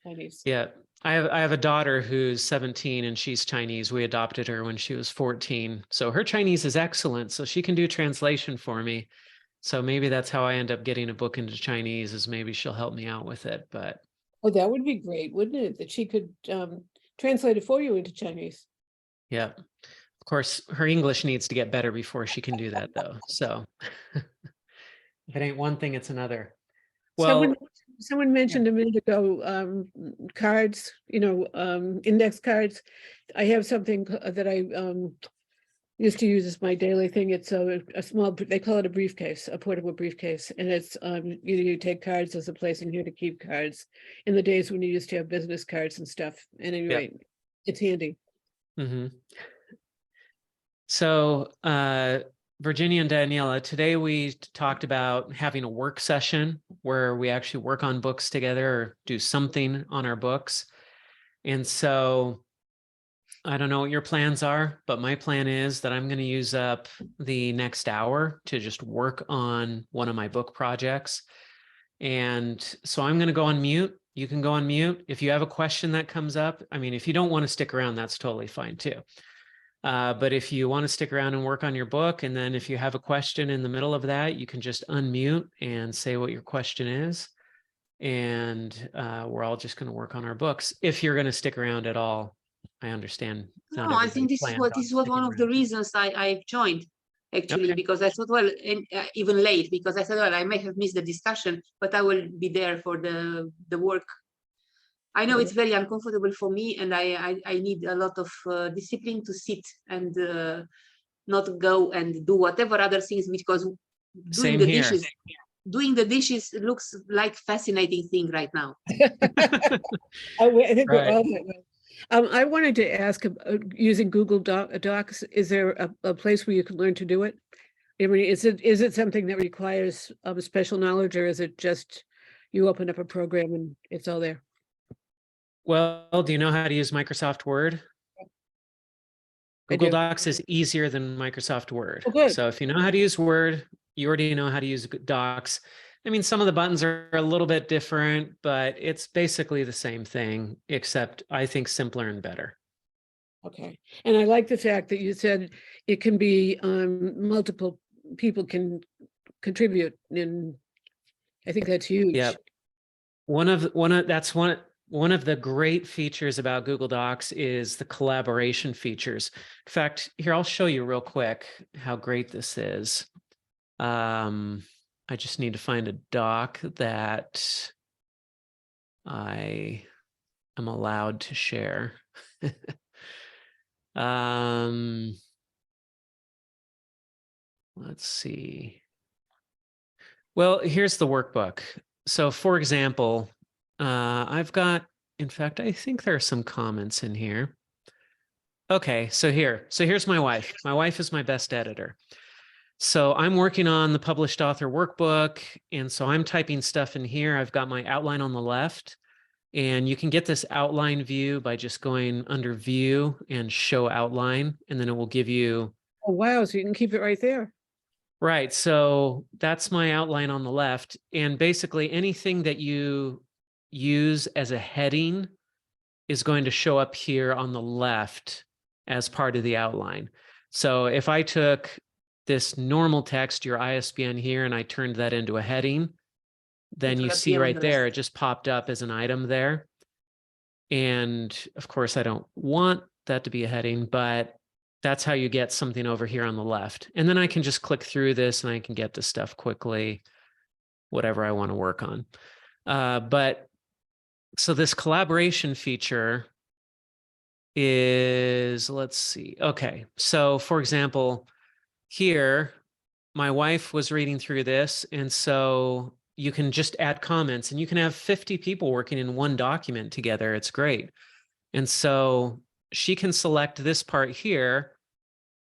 Chinese. Yeah. I have a daughter who's 17 and she's Chinese. We adopted her when she was 14. So her Chinese is excellent. So she can do translation for me. So maybe that's how I end up getting a book into Chinese, is maybe she'll help me out with it. But that would be great, wouldn't it? That she could translate it for you into Chinese. Yeah. Of course, her English needs to get better before she can do that, though. So if it ain't one thing, it's another. Well, someone mentioned a minute ago, cards, index cards. I have something that I used to use as my daily thing. It's a small, they call it a briefcase, a portable briefcase. And it's, you take cards as a place in here to keep cards in the days when you used to have business cards and stuff. And anyway, it's handy. Mm-hmm. So, Virginia and Daniela, today we talked about having a work session where we actually work on books together or do something on our books. And so I don't know what your plans are, but my plan is that I'm going to use up the next hour to just work on one of my book projects. And so I'm going to go on mute. You can go on mute. If you have a question that comes up, I mean, if you don't want to stick around, that's totally fine too. But if you want to stick around and work on your book, and then if you have a question in the middle of that, you can just unmute and say what your question is. And we're all just going to work on our books if you're going to stick around at all. I understand. No, I think this is what one of the reasons I joined, actually, because I thought, well, and, even late, because I thought, well, I may have missed the discussion, but I will be there for the work. I know it's very uncomfortable for me, and I need a lot of discipline to sit and not go and do whatever other things, because doing the dishes looks like fascinating thing right now. I think we're Right. all that way. I wanted to ask, using Google Docs, is there a place where you can learn to do it? I mean, is it something that requires special knowledge, or is it just you open up a program and it's all there? Well, do you know how to use Microsoft Word? I Google do. Docs is easier than Microsoft Word. Oh, good. So if you know how to use Word, you already know how to use Docs. I mean, some of the buttons are a little bit different, but it's basically the same thing, except I think simpler and better. Okay. And I like the fact that you said it can be multiple people can contribute, and I think that's huge. Yeah. One of the great features about Google Docs is the collaboration features. In fact, here, I'll show you real quick how great this is. I just need to find a doc that I am allowed to share. Let's see. Well, here's the workbook. So for example, I've got, in fact, I think there are some comments in here. Okay, so here's my wife. My wife is my best editor. So I'm working on the Published Author Workbook, and so I'm typing stuff in here. I've got my outline on the left, and you can get this outline view by just going under View and Show Outline, and then it will give you... Oh, wow, so you can keep it right there. Right, so that's my outline on the left, and basically anything that you use as a heading is going to show up here on the left as part of the outline. So if I took this normal text, your ISBN here, and I turned that into a heading, then you see right there, it just popped up as an item there. And of course, I don't want that to be a heading, but that's how you get something over here on the left. And then I can just click through this and I can get to stuff quickly, whatever I want to work on. So this collaboration feature is, let's see. Okay, so for example, here, my wife was reading through this, and so you can just add comments, and you can have 50 people working in one document together. It's great. And so she can select this part here,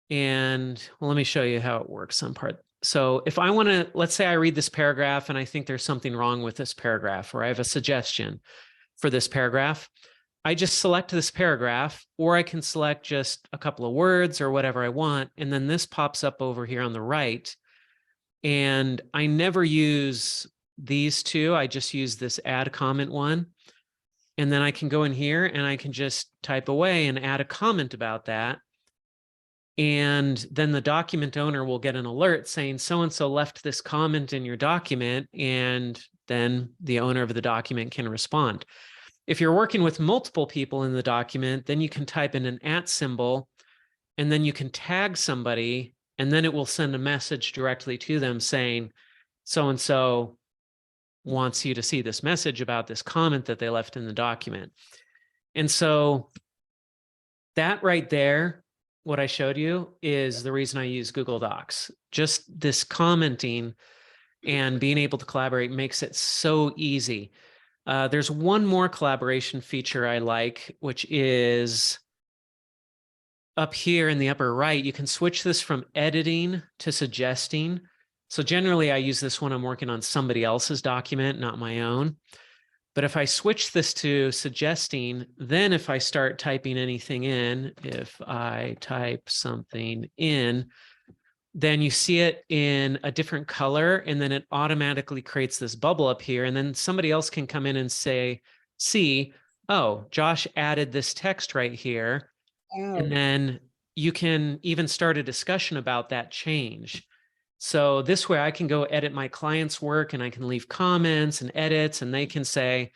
and well, let me show you how it works on part. So if I want to, let's say I read this paragraph and I think there's something wrong with this paragraph, or I have a suggestion for this paragraph, I just select this paragraph, or I can select just a couple of words or whatever I want. And then this pops up over here on the right. And I never use these two. I just use this add comment one. And then I can go in here and I can just type away and add a comment about that. And then the document owner will get an alert saying so-and-so left this comment in your document, and then the owner of the document can respond. If you're working with multiple people in the document, then you can type in an @ symbol, and then you can tag somebody, and then it will send a message directly to them saying, so-and-so wants you to see this message about this comment that they left in the document. And so that right there, what I showed you, is the reason I use Google Docs. Just this commenting and being able to collaborate makes it so easy. There's one more collaboration feature I like, which is up here in the upper right. You can switch this from editing to suggesting. So generally I use this when I'm working on somebody else's document, not my own. But if I switch this to suggesting, then if I start typing anything in, if I type something in, then you see it in a different color, and then it automatically creates this bubble up here. And then somebody else can come in and say, see, oh, Josh added this text right here. Wow. And then you can even start a discussion about that change. So this way I can go edit my client's work, and I can leave comments and edits, and they can say,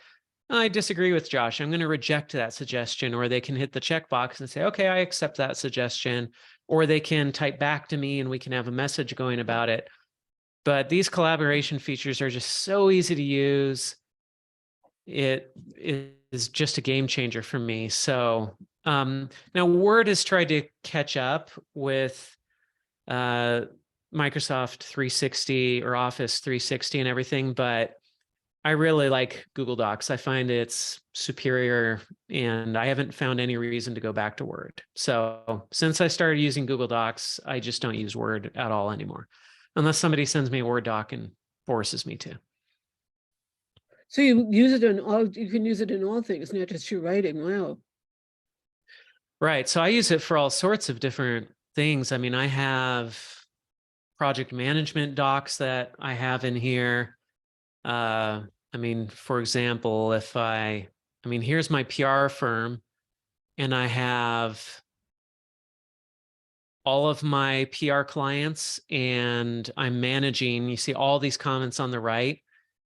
I disagree with Josh. I'm going to reject that suggestion, or they can hit the checkbox and say, okay, I accept that suggestion, or they can type back to me and we can have a message going about it. But these collaboration features are just so easy to use. It is just a game changer for me. So now Word has tried to catch up with Microsoft 360 or Office 360 and everything, but I really like Google Docs. I find it's superior, and I haven't found any reason to go back to Word. So since I started using Google Docs, I just don't use Word at all anymore, unless somebody sends me a Word doc and forces me to. So you use it in all, you can use it in all things, not just your writing. Wow. Right. So I use it for all sorts of different things. I mean, I have project management docs that I have in here. I mean, for example, here's my PR firm, and I have all of my PR clients, and I'm managing, you see all these comments on the right.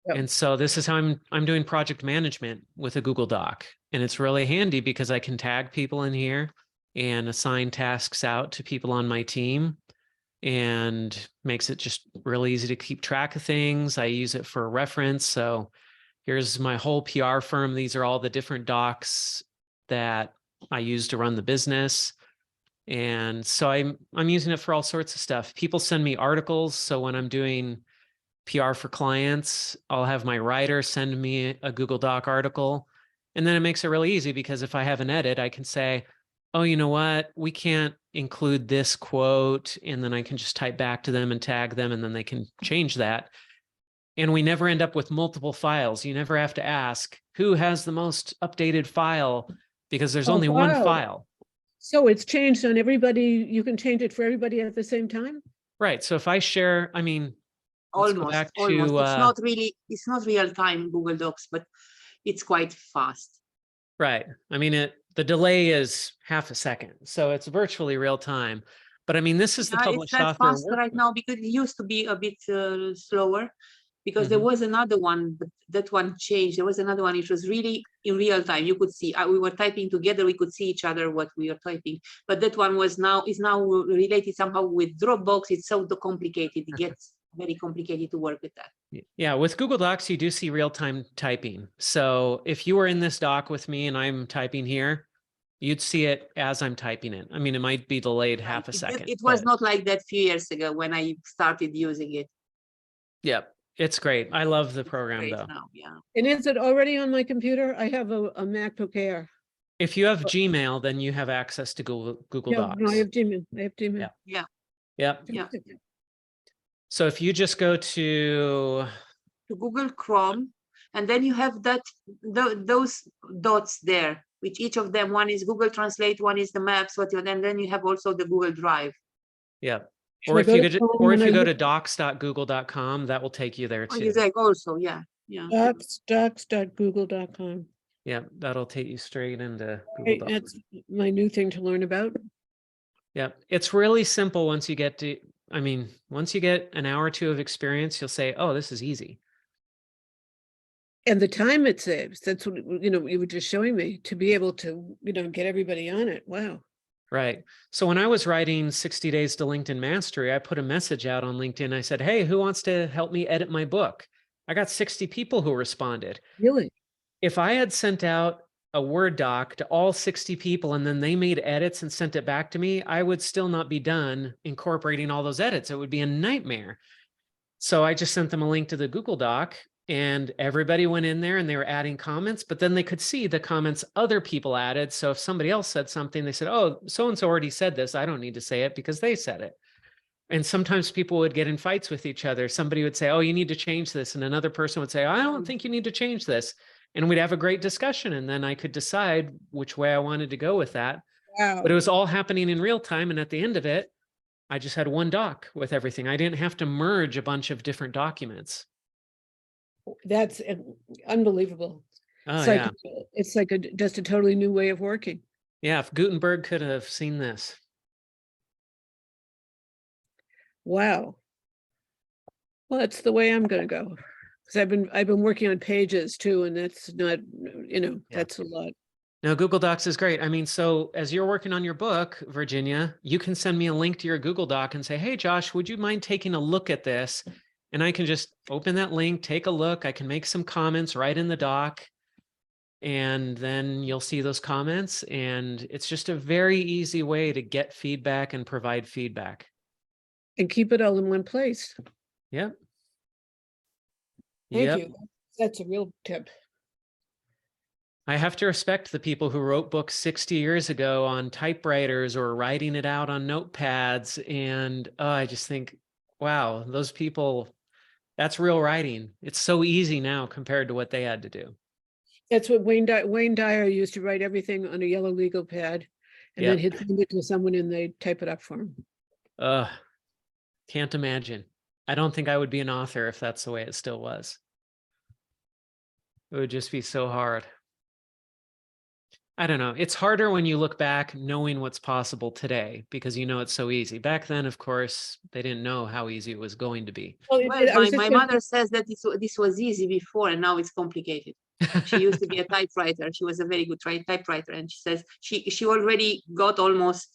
Yep. And so this is how I'm doing project management with a Google Doc. And it's really handy because I can tag people in here and assign tasks out to people on my team, and makes it just really easy to keep track of things. I use it for reference. So here's my whole PR firm. These are all the different docs that I use to run the business. And so I'm using it for all sorts of stuff. People send me articles. So when I'm doing PR for clients, I'll have my writer send me a Google Doc article. And then it makes it really easy, because if I have an edit, I can say, oh, you know what? We can't include this quote. And then I can just type back to them and tag them, and then they can change that. And we never end up with multiple files. You never have to ask who has the most updated file, because there's only one wow. file. So it's changed on everybody. You can change it for everybody at the same time? Right. So if I share, let's go Almost, back almost. to, It's not real time Google Docs, but it's quite fast. right. The delay is half a second, so it's virtually real time. But this is the It's published that author fast right workbook. now, because it used to be a bit slower, because there was another one, but that one changed. There was another one, it was really in real time. You could see, we were typing together, we could see each other what we were typing. But that one is now related somehow with Dropbox. It's so complicated. It gets very complicated to work with that. Yeah, with Google Docs, you do see real-time typing. So if you were in this doc with me and I'm typing here, you'd see it as I'm typing it. It might be delayed half a second. It was not like that a few years ago when I started using it. Yep, it's great. I love the program Great though. now, yeah. And is it already on my computer? I have a MacBook Air. If you have Gmail, then you have access to Google No, Docs. no, I have Gmail. I have Gmail. Yeah. Yeah. Yep. So if you just go to Google Chrome, and then you have those dots there, which each of them, one is Google Translate, one is the maps, and then you have also the Google Drive. Yeah. Should Or I if go you to could, Chrome or when if you I go look- to docs.google.com, that will take you there Oh, too. exactly. Also, yeah. docs.google.com. Yeah, that'll take you straight into Hey, Google Docs. that's my new thing to learn about. Yeah, it's really simple once you get to, once you get an hour or two of experience, you'll say, oh, this is easy. And the time it saves, that's what, you were just showing me, to be able to, get everybody on it. Wow. Right. So when I was writing 60 Days to LinkedIn Mastery, I put a message out on LinkedIn. I said, hey, who wants to help me edit my book? I got 60 people who responded. Really? If I had sent out a Word doc to all 60 people and then they made edits and sent it back to me, I would still not be done incorporating all those edits. It would be a nightmare. So I just sent them a link to the Google Doc, and everybody went in there and they were adding comments, but then they could see the comments other people added. So if somebody else said something, they said, oh, so-and-so already said this. I don't need to say it because they said it. And sometimes people would get in fights with each other. Somebody would say, oh, you need to change this. And another person would say, I don't think you need to change this. And we'd have a great discussion. And then I could decide which way I wanted to go with that. Wow. But it was all happening in real time. And at the end of it, I just had one doc with everything. I didn't have to merge a bunch of different documents. That's unbelievable. Oh, It's yeah. it's like just a totally new way of working. Yeah, if Gutenberg could have seen this. Wow. Well, that's the way I'm going to go. Because I've been working on pages too, and that's not, Yeah. that's a lot. No, Google Docs is great. I mean, so as you're working on your book, Virginia, you can send me a link to your Google Doc and say, hey, Josh, would you mind taking a look at this? And I can just open that link, take a look. I can make some comments right in the doc. And then you'll see those comments. And it's just a very easy way to get feedback and provide feedback. And keep it all in one place. Yep. Thank Yep. you. That's a real tip. I have to respect the people who wrote books 60 years ago on typewriters or writing it out on notepads. And I just think, wow, those people, that's real writing. It's so easy now compared to what they had to do. That's what Wayne Dyer used to write everything on a yellow legal pad, and then Yep. he'd send it to someone and they'd type it up for him. Can't imagine. I don't think I would be an author if that's the way it still was. It would just be so hard. I don't know. It's harder when you look back knowing what's possible today because it's so easy. Back then, of course, they didn't know how easy it was going to be. Well, My mother says that this was easy before and now it's complicated. She used to be a typewriter. She was a very good typewriter, and she says she already got almost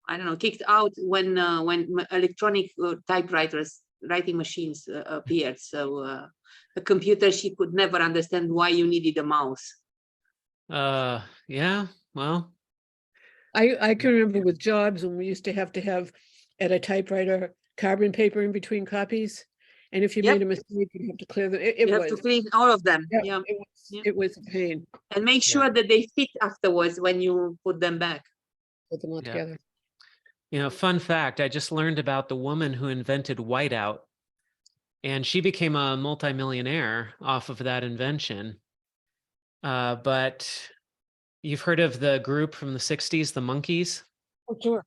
I don't know, kicked out when electronic typewriters, writing machines appeared. So a computer, she could never understand why you needed a mouse. Yeah, well, I can remember with jobs when we used to have at a typewriter carbon paper in between copies, and if you Yep. made a mistake, you have to clear them. You It have to was, clean all of them. yeah, Yeah. it was a pain And make sure that they fit afterwards when you put them back. to put them all Yeah. together. fun fact, I just learned about the woman who invented whiteout, and she became a multimillionaire off of that invention. But you've heard of the group from the 60s, the Monkees? Oh, sure.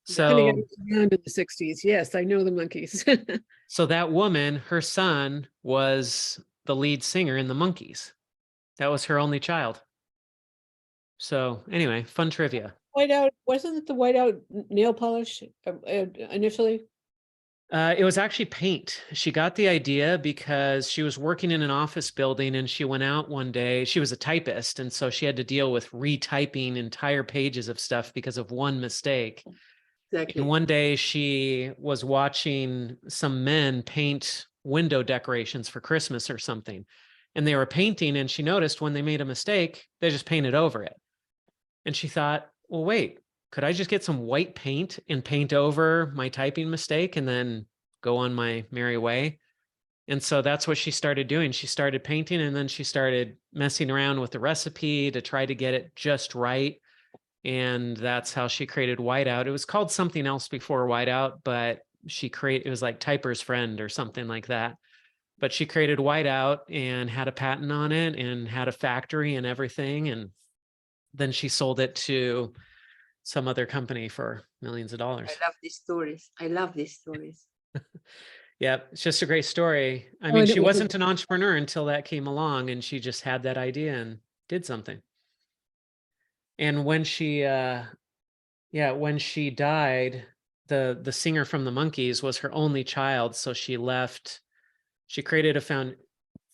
So, Around in the 60s. Yes, I know the Monkees. so that woman, her son was the lead singer in the Monkees. That was her only child. So anyway, fun trivia. Whiteout, wasn't it the whiteout nail polish initially? It was actually paint. She got the idea because she was working in an office building and she went out one day. She was a typist, and so she had to deal with retyping entire pages of stuff because of one mistake. Exactly. And one day she was watching some men paint window decorations for Christmas or something. And they were painting, and she noticed when they made a mistake, they just painted over it. And she thought, well, wait, could I just get some white paint and paint over my typing mistake and then go on my merry way? And so that's what she started doing. She started painting, and then she started messing around with the recipe to try to get it just right. And that's how she created whiteout. It was called something else before whiteout, but it was like Typer's Friend or something like that. But she created whiteout and had a patent on it and had a factory and everything. And then she sold it to some other company for millions of dollars. I love these stories. I love these stories. Yeah, it's just a great story. I Oh, mean, and it she was a- wasn't an entrepreneur until that came along, and she just had that idea and did something. And when she died, the singer from the Monkees was her only child. So she created a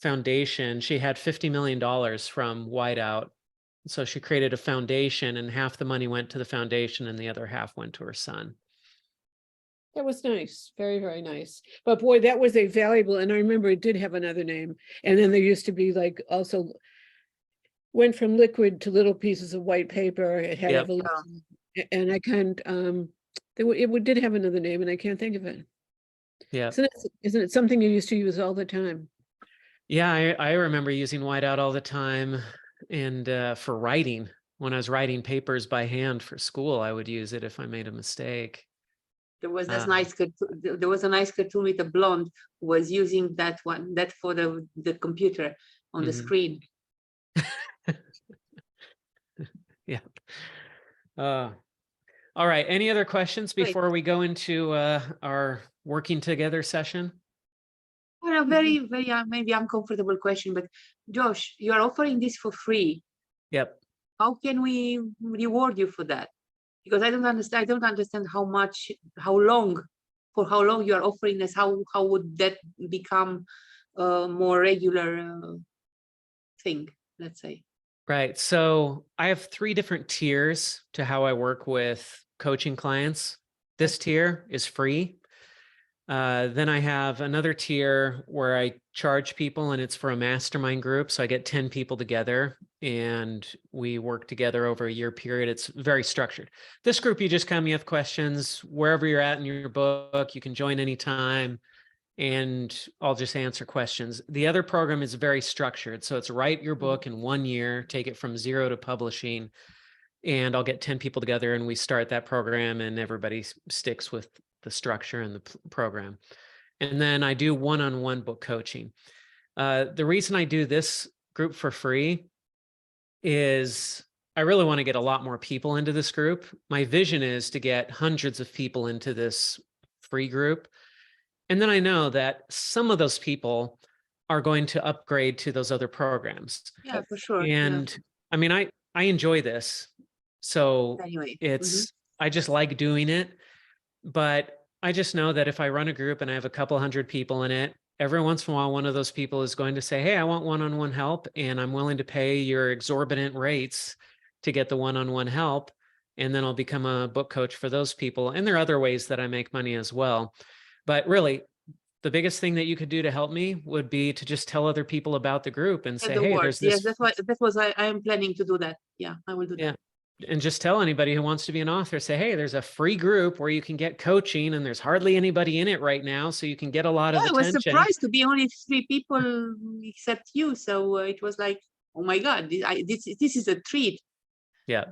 foundation. She had $50 million from whiteout. So she created a foundation, and half the money went to the foundation and the other half went to her son. That was nice. Very, very nice. But boy, that was a valuable, and I remember it did have another name. And then there used to be like also went from liquid to little pieces of white paper. It had Yep. evolution. And I can't, it did have another name and I can't think of it. Yeah. Isn't it something you used to use all the time? Yeah, I remember using whiteout all the time. And for writing, when I was writing papers by hand for school, I would use it if I made a mistake. There was this nice cartoon. There was a nice cartoon with a blonde who was using that for the computer on the screen. Yeah. All right. Any other questions before we go into our working together session? Well, a very, very maybe uncomfortable question, but Josh, you are offering this for free. Yep. How can we reward you for that? Because I don't understand how long for how long you are offering this? How would that become a more regular thing, let's say? Right. So I have 3 different tiers to how I work with coaching clients. This tier is free. Then I have another tier where I charge people, and it's for a mastermind group. So I get 10 people together and we work together over a year period. It's very structured. This group, you just come, you have questions, wherever you're at in your book, you can join anytime, and I'll just answer questions. The other program is very structured. So it's write your book in 1 year, take it from 0 to publishing, and I'll get 10 people together and we start that program, and everybody sticks with the structure and the program. And then I do one-on-one book coaching. The reason I do this group for free is I really want to get a lot more people into this group. My vision is to get hundreds of people into this free group. And then I know that some of those people are going to upgrade to those other programs. Yeah, for sure. And I mean, I enjoy this. So Anyway. it's, I just like doing it. But I just know that if I run a group and I have a couple hundred people in it, every once in a while, one of those people is going to say, hey, I want one-on-one help, and I'm willing to pay your exorbitant rates to get the one-on-one help. And then I'll become a book coach for those people. And there are other ways that I make money as well. But really, the biggest thing that you could do to help me would be to just tell other people about the group and say, hey, there's this. Yes, that was I am planning to do that. Yeah, I will do that. And just tell anybody who wants to be an author, say, hey, there's a free group where you can get coaching, and there's hardly anybody in it right now. So you can get a lot of attention. I was surprised to be only 3 people except you. So it was like, oh my God, this is a treat. Yeah.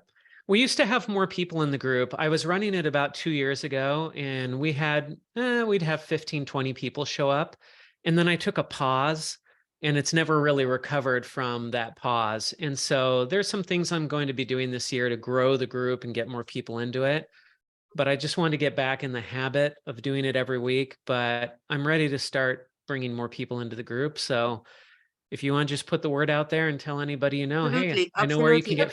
We used to have more people in the group. I was running it about 2 years ago, and we had, we'd have 15, 20 people show up. And then I took a pause, and it's never really recovered from that pause. And so there's some things I'm going to be doing this year to grow the group and get more people into it. But I just wanted to get back in the habit of doing it every week. But I'm ready to start bringing more people into the group. So if you want to just put the word out there and tell anybody you know, hey, I know where you can get